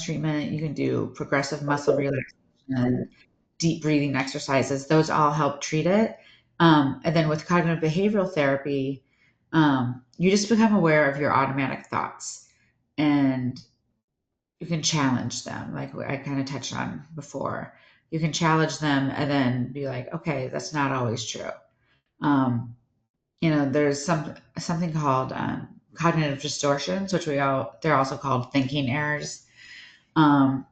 treatment. You can do progressive muscle relaxation, deep breathing exercises. Those all help treat it. And then with cognitive behavioral therapy, you just become aware of your automatic thoughts and you can challenge them, like I kind of touched on before. You can challenge them and then be like, okay, that's not always true. Um, there's something called cognitive distortions, which they're also called thinking errors, and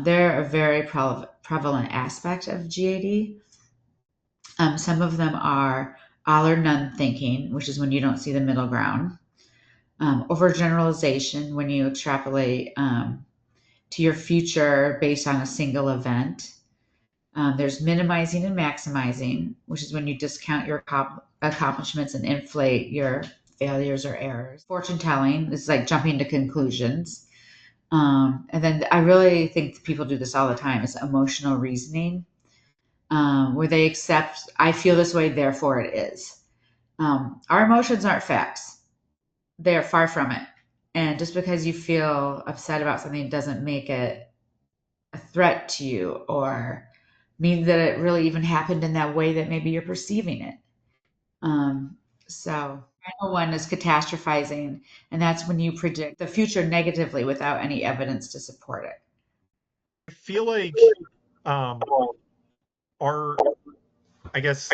they're a very prevalent aspect of GAD. Some of them are all or none thinking, which is when you don't see the middle ground. Overgeneralization, when you extrapolate to your future based on a single event. There's minimizing and maximizing, which is when you discount your accomplishments and inflate your failures or errors. Fortune telling is like jumping to conclusions. And then I really think people do this all the time is emotional reasoning, where they accept, I feel this way, therefore it is. Our emotions aren't facts, they're far from it. And just because you feel upset about something doesn't make it a threat to you or mean that it really even happened in that way that maybe you're perceiving it. So, final one is catastrophizing, and that's when you predict the future negatively without any evidence to support it. I feel like um, our, I guess,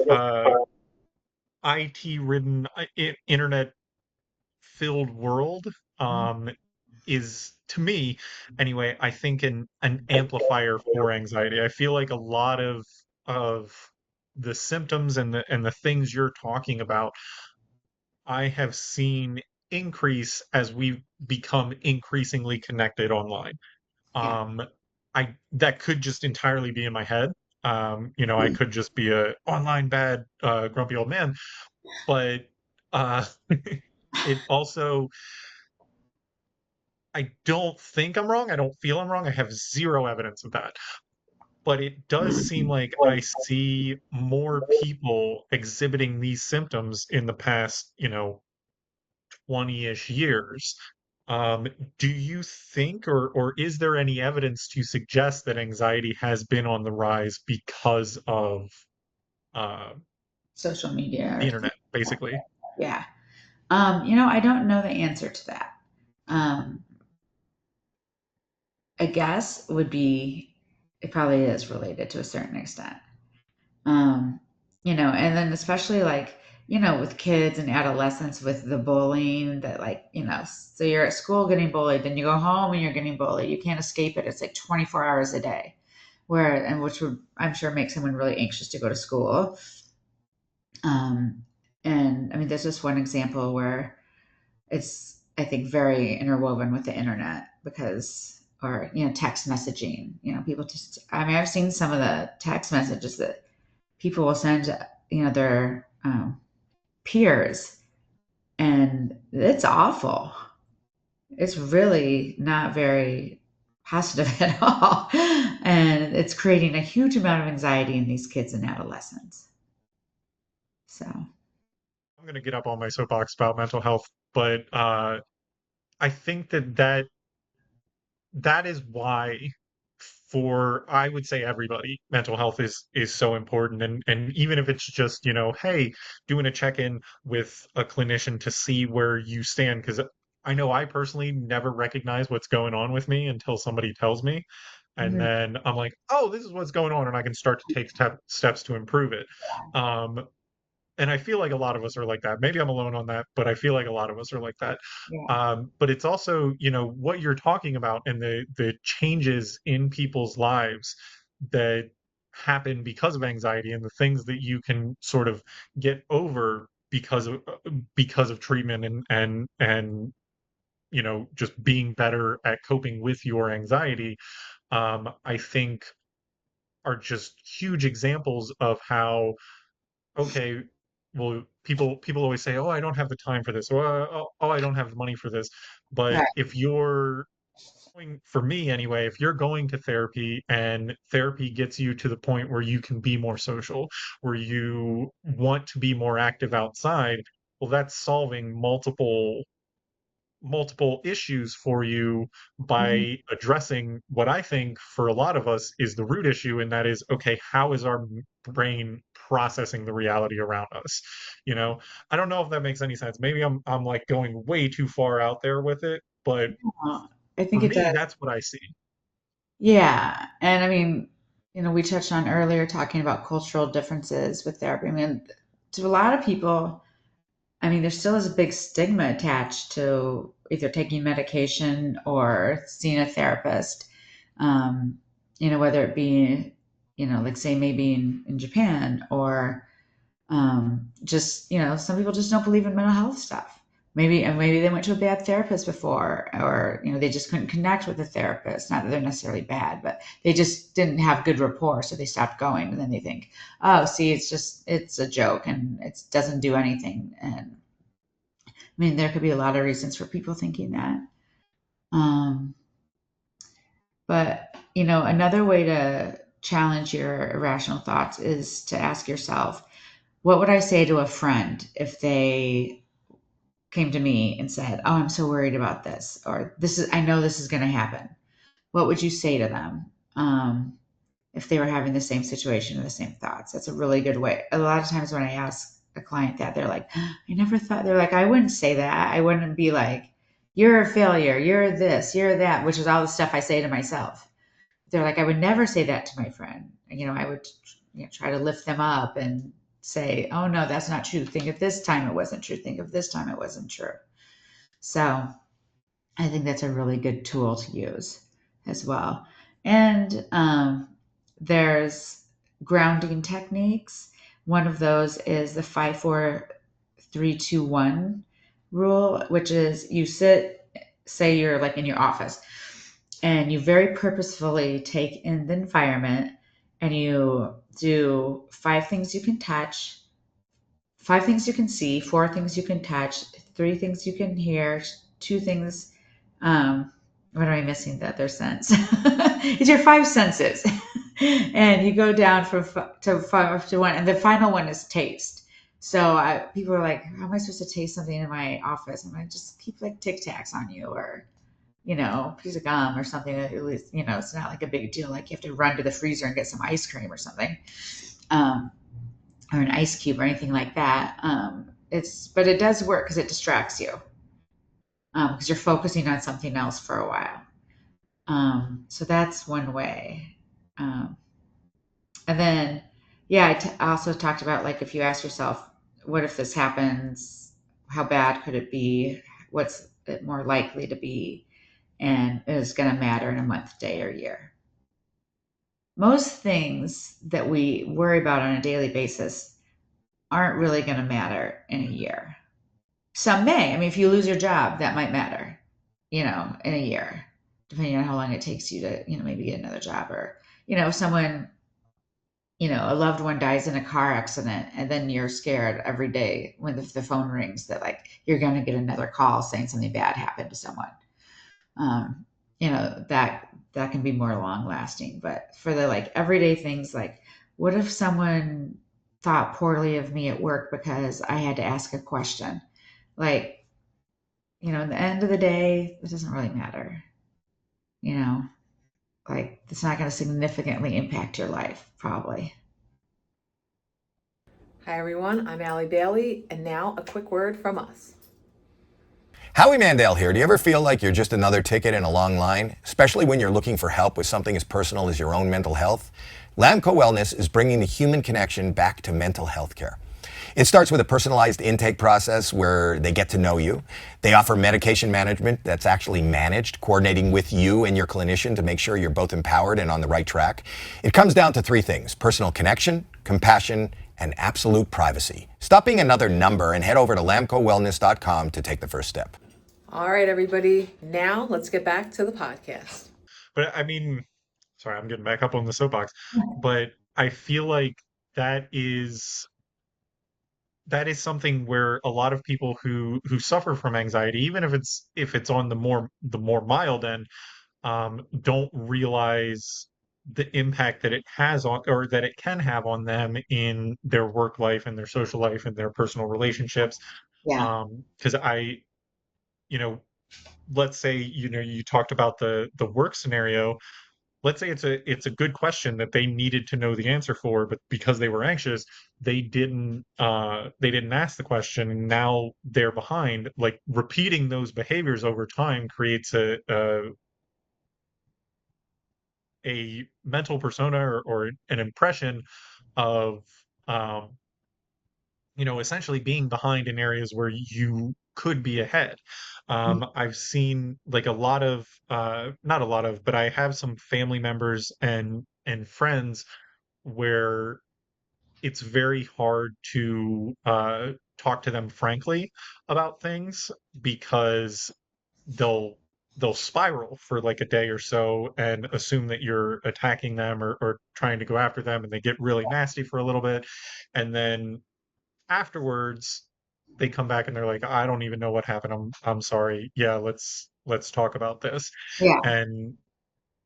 IT ridden, internet filled world is, to me anyway, I think an amplifier for anxiety. I feel like a lot of the symptoms and the things you're talking about, I have seen increase as we become increasingly connected online. Yeah. Um, I that could just entirely be in my head. I could just be a online bad, grumpy old man, but uh, it also, I don't think I'm wrong. I don't feel I'm wrong. I have zero evidence of that. But it does seem like I see more people exhibiting these symptoms in the past, 20-ish years. Um, do you think, or is there any evidence to suggest that anxiety has been on the rise because of uh, Social media the or internet, basically? yeah. I don't know the answer to that. Um, I guess would be it probably is related to a certain extent. Um, and then especially like, with kids and adolescents with the bullying that like, so you're at school getting bullied, then you go home and you're getting bullied. You can't escape it. It's like 24 hours a day. Which would I'm sure make someone really anxious to go to school. Um, and I mean, there's just one example where it's, I think, very interwoven with the internet because, or, text messaging, people just, I mean, I've seen some of the text messages that people will send, their peers, and it's awful. It's really not very positive at all. And it's creating a huge amount of anxiety in these kids and adolescents. So, I'm going to get up on my soapbox about mental health, but I think that is why, for, I would say, everybody, mental health is so important. And even if it's just, hey, doing a check-in with a clinician to see where you stand, because I know I personally never recognize what's going on with me until somebody tells me. And mhm. then I'm like, oh, this is what's going on, and I can start to take steps to improve it. Um, and I feel like a lot of us are like that. Maybe I'm alone on that, but I feel like a lot of us are like that. Yeah. But it's also, what you're talking about and the changes in people's lives that happen because of anxiety and the things that you can sort of get over because of treatment and just being better at coping with your anxiety. I think are just huge examples of how, okay, well, people always say, "Oh, I don't have the time for this," or "Oh, I don't have the money for this." But Right. if you're going, for me anyway, if you're going to therapy and therapy gets you to the point where you can be more social, where you want to be more active outside, well, that's solving multiple multiple issues for you Mhm. by addressing what I think for a lot of us is the root issue, and that is, okay, how is our brain processing the reality around us? You know, I don't know if that makes any sense. Maybe I'm like going way too far out there with it, but I for think it me, does. that's what I see. Yeah. And I mean, we touched on earlier talking about cultural differences with therapy. I mean, to a lot of people, I mean, there still is a big stigma attached to either taking medication or seeing a therapist. Um, whether it be, like say maybe in Japan or just some people just don't believe in mental health stuff. Maybe they went to a bad therapist before, or they just couldn't connect with the therapist. Not that they're necessarily bad, but they just didn't have good rapport, so they stopped going. And then they think, oh, see, it's a joke and it doesn't do anything. And I mean, there could be a lot of reasons for people thinking that. Um, but another way to challenge your irrational thoughts is to ask yourself, what would I say to a friend if they came to me and said, "Oh, I'm so worried about this," or I know this is going to happen." What would you say to them if they were having the same situation or the same thoughts? That's a really good way. A lot of times when I ask a client that, they're like, "I never thought." They're like, "I wouldn't say that. I wouldn't be like, you're a failure. You're this. You're that," which is all the stuff I say to myself. They're like, "I would never say that to my friend." I would try to lift them up and say, "Oh no, that's not true. Think of this time it wasn't true. Think of this time it wasn't true." So I think that's a really good tool to use as well. And there's grounding techniques. One of those is the 5 4 3 2 1 rule, which is you sit, say you're like in your office, and you very purposefully take in the environment and you do 5 things you can touch, 5 things you can see, 4 things you can touch, 3 things you can hear, 2 things. What am I missing? The other sense. It's your 5 senses, and you go down from to 5 to 1, and the final one is taste. So people are like, "How am I supposed to taste something in my office?" I'm like, "Just keep like Tic Tacs on you, or a piece of gum or something. At least it's not like a big deal. Like you have to run to the freezer and get some ice cream or something." Um, or an ice cube or anything like that. But it does work because it distracts you because you're focusing on something else for a while. So that's one way. Um, and then, yeah, I also talked about like if you ask yourself, what if this happens? How bad could it be? What's it more likely to be? And is going to matter in a month, day, or year. Most things that we worry about on a daily basis aren't really going to matter in a year. Some may. I mean, if you lose your job, that might matter, in a year, depending on how long it takes you to, maybe get another job, or, if someone, a loved one dies in a car accident, and then you're scared every day when the phone rings that like you're going to get another call saying something bad happened to someone. Um, that can be more long lasting. But for the like everyday things, like what if someone thought poorly of me at work because I had to ask a question? Like, in the end of the day, it doesn't really matter. You know, like it's not going to significantly impact your life, probably. Hi everyone, I'm Allie Bailey, and now a quick word from us. Howie Mandel here. Do you ever feel like you're just another ticket in a long line, especially when you're looking for help with something as personal as your own mental health? Lamco Wellness is bringing the human connection back to mental health care. It starts with a personalized intake process where they get to know you. They offer medication management that's actually managed, coordinating with you and your clinician to make sure you're both empowered and on the right track. It comes down to 3 things: personal connection, compassion, and absolute privacy. Stop being another number and head over to lamcowellness.com to take the first step. All right, everybody, now let's get back to the podcast. But I mean, sorry, I'm getting back up on the soapbox, but I feel like that is that is something where a lot of people who suffer from anxiety, even if it's on the more mild end, don't realize the impact that it has on, or that it can have on them in their work life and their social life and their personal relationships. Yeah. Because I, you know, let's say, you talked about the work scenario. Let's say it's a good question that they needed to know the answer for, but because they were anxious, they didn't ask the question, and now they're behind. Like, repeating those behaviors over time creates a mental persona, or an impression of, um, essentially being behind in areas where you could be ahead. I've seen, like, a lot of, not a lot of, but I have some family members and friends where it's very hard to talk to them frankly about things, because they'll they'll spiral for like a day or so and assume that you're attacking them, or trying to go after them, and they get really nasty for a little bit, and then afterwards they come back and they're like, I don't even know what happened. I'm sorry. Yeah, let's talk about this. Yeah. And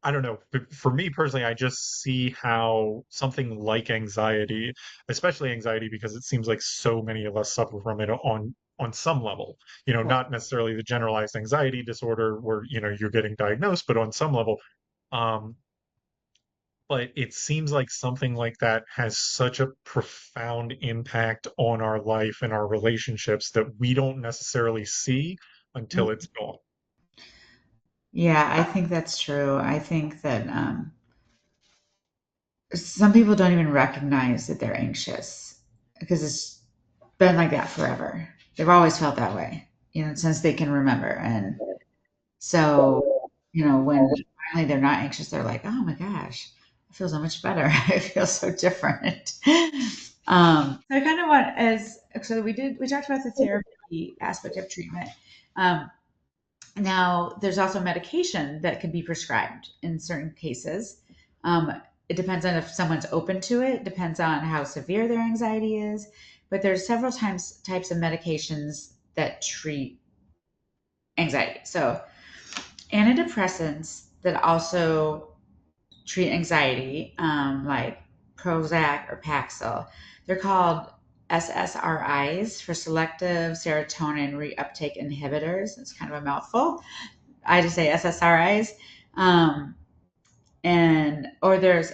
I don't know. For me personally, I just see how something like anxiety, especially anxiety, because it seems like so many of us suffer from it on some level. Not necessarily the generalized anxiety disorder where, you're getting diagnosed, but on some level. Um, but it seems like something like that has such a profound impact on our life and our relationships that we don't necessarily see until it's gone. Yeah, I think that's true. I think that some people don't even recognize that they're anxious because it's been like that forever. They've always felt that way, since they can remember. And so, when finally they're not anxious, they're like, oh my gosh, I feel so much better. I feel so different. So I kind of want as so we talked about the therapy aspect of treatment. Um, Now, there's also medication that can be prescribed in certain cases. It depends on if someone's open to it, depends on how severe their anxiety is. But there's several types of medications that treat anxiety. So, antidepressants that also treat anxiety, like Prozac or Paxil, they're called SSRIs for selective serotonin reuptake inhibitors. It's kind of a mouthful. I just say SSRIs. Um, or there's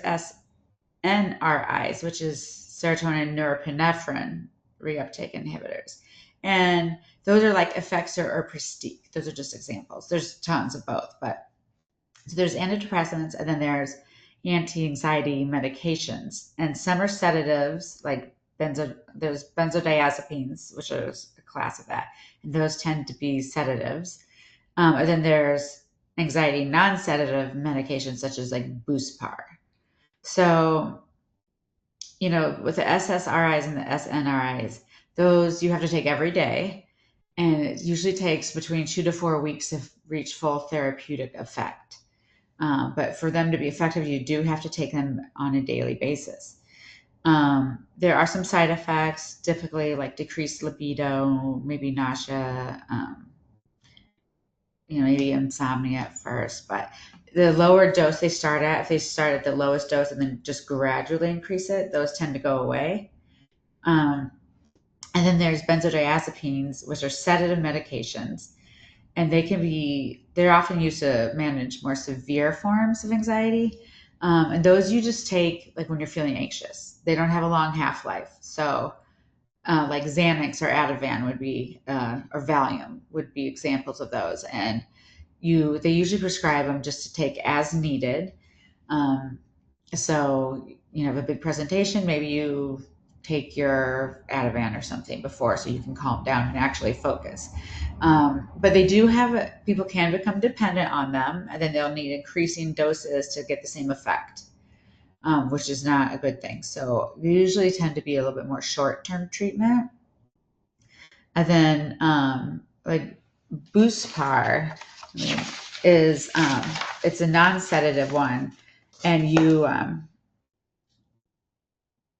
SNRIs, which is serotonin norepinephrine reuptake inhibitors. And those are like Effexor or Prestige. Those are just examples. There's tons of both, but so there's antidepressants and then there's anti-anxiety medications. And some are sedatives, like there's benzodiazepines, which is a class of that. And those tend to be sedatives. And then there's anxiety non-sedative medications such as like Buspar. So, with the SSRIs and the SNRIs, those you have to take every day. And it usually takes between 2 to 4 weeks to reach full therapeutic effect. But for them to be effective, you do have to take them on a daily basis. There are some side effects, typically like decreased libido, maybe nausea, maybe insomnia at first, but the lower dose they start at, if they start at the lowest dose and then just gradually increase it, those tend to go away. Um, and then there's benzodiazepines, which are sedative medications, and they're often used to manage more severe forms of anxiety. And those you just take like when you're feeling anxious. They don't have a long half life. So, like Xanax or Ativan would be, or Valium would be examples of those. And they usually prescribe them just to take as needed. Um, so have a big presentation, maybe you take your Ativan or something before so you can calm down and actually focus. But they do have people can become dependent on them, and then they'll need increasing doses to get the same effect, which is not a good thing. So they usually tend to be a little bit more short-term treatment. And then like Buspar, is it's a non-sedative one, and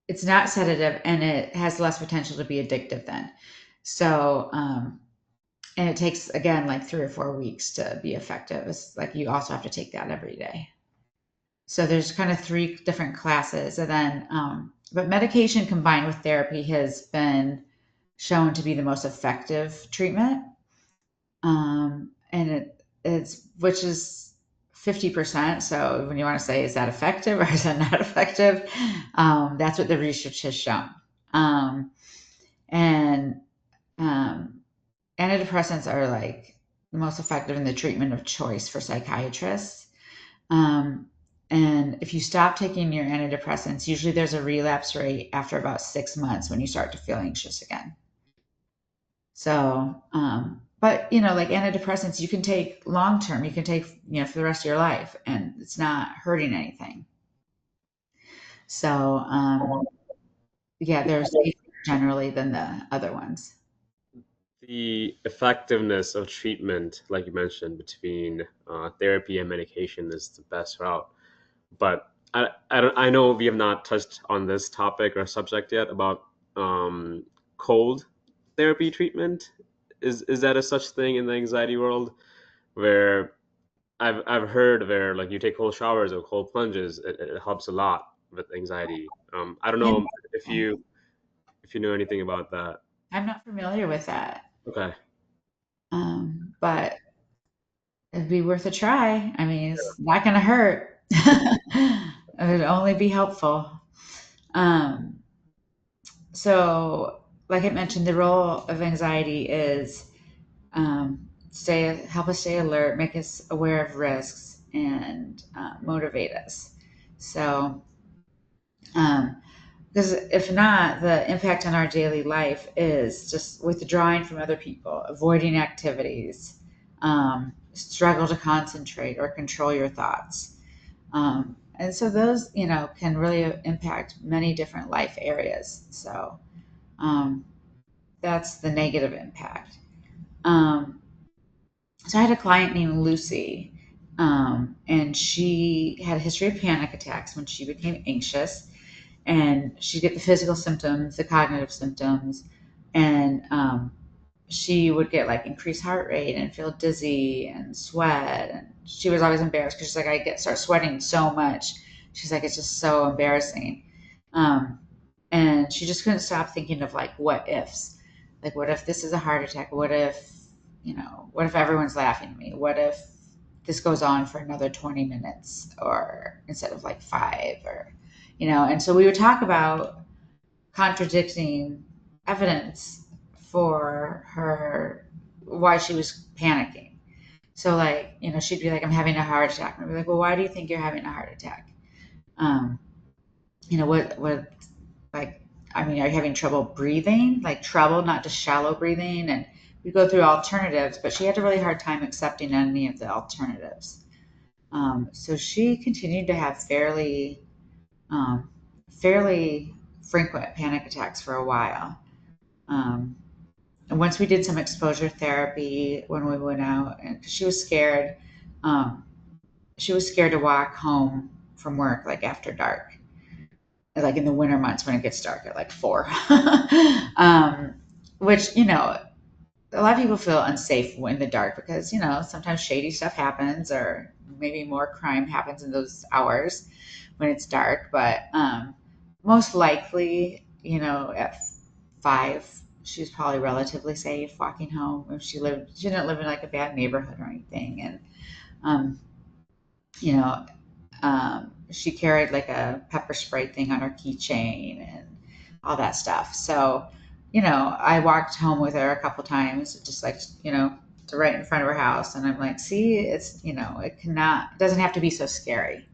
it's not sedative, and it has less potential to be addictive then. So and it takes again like 3 or 4 weeks to be effective. It's like you also have to take that every day. So there's kind of three different classes, and then but medication combined with therapy has been shown to be the most effective treatment. and it's which is 50%. So when you want to say, is that effective or is that not effective? That's what the research has shown. And um, Antidepressants are like the most effective in the treatment of choice for psychiatrists. Um, and if you stop taking your antidepressants, usually there's a relapse rate after about 6 months when you start to feel anxious again. So, but like antidepressants, you can take long term, you can take, for the rest of your life, and it's not hurting anything. So, yeah, they're safer generally than the other ones. The effectiveness of treatment, like you mentioned, between therapy and medication is the best route. But I know we have not touched on this topic or subject yet about cold therapy treatment. Is that a such thing in the anxiety world where I've heard where like you take cold showers or cold plunges, it helps a lot with anxiety. I don't know if you know anything about that. I'm not familiar with that, Okay. but it'd be worth a try. I mean, it's not going to hurt. It would only be helpful. Um, so, like I mentioned, the role of anxiety is help us stay alert, make us aware of risks, and motivate us. So, because if not, the impact on our daily life is just withdrawing from other people, avoiding activities, struggle to concentrate or control your thoughts. And so those, can really impact many different life areas. So um, that's the negative impact. Um, so I had a client named Lucy, and she had a history of panic attacks when she became anxious, and she'd get the physical symptoms, the cognitive symptoms, and she would get like increased heart rate and feel dizzy and sweat. And she was always embarrassed because she's like, start sweating so much. She's like, it's just so embarrassing. Um, and she just couldn't stop thinking of like what ifs. Like, what if this is a heart attack? What if everyone's laughing at me? What if this goes on for another 20 minutes or instead of like 5 and so we would talk about contradicting evidence for her why she was panicking. So like, she'd be like, I'm having a heart attack. And I'd be like, well, why do you think you're having a heart attack? Um, what, like, I mean, are you having trouble breathing? Like trouble, not just shallow breathing. And we go through alternatives, but she had a really hard time accepting any of the alternatives. So she continued to have um, fairly frequent panic attacks for a while. Um, and once we did some exposure therapy when we went out, and she was scared, um, she was scared to walk home from work like after dark, like in the winter months when it gets dark at like 4. Which a lot of people feel unsafe in the dark because sometimes shady stuff happens or maybe more crime happens in those hours when it's dark. But most likely, at 5, she was probably relatively safe walking home. If she didn't live in like a bad neighborhood or anything. And you know, she carried like a pepper spray thing on her keychain and all that stuff. So, I walked home with her a couple times, just like, to right in front of her house. And I'm like, see, it doesn't have to be so scary.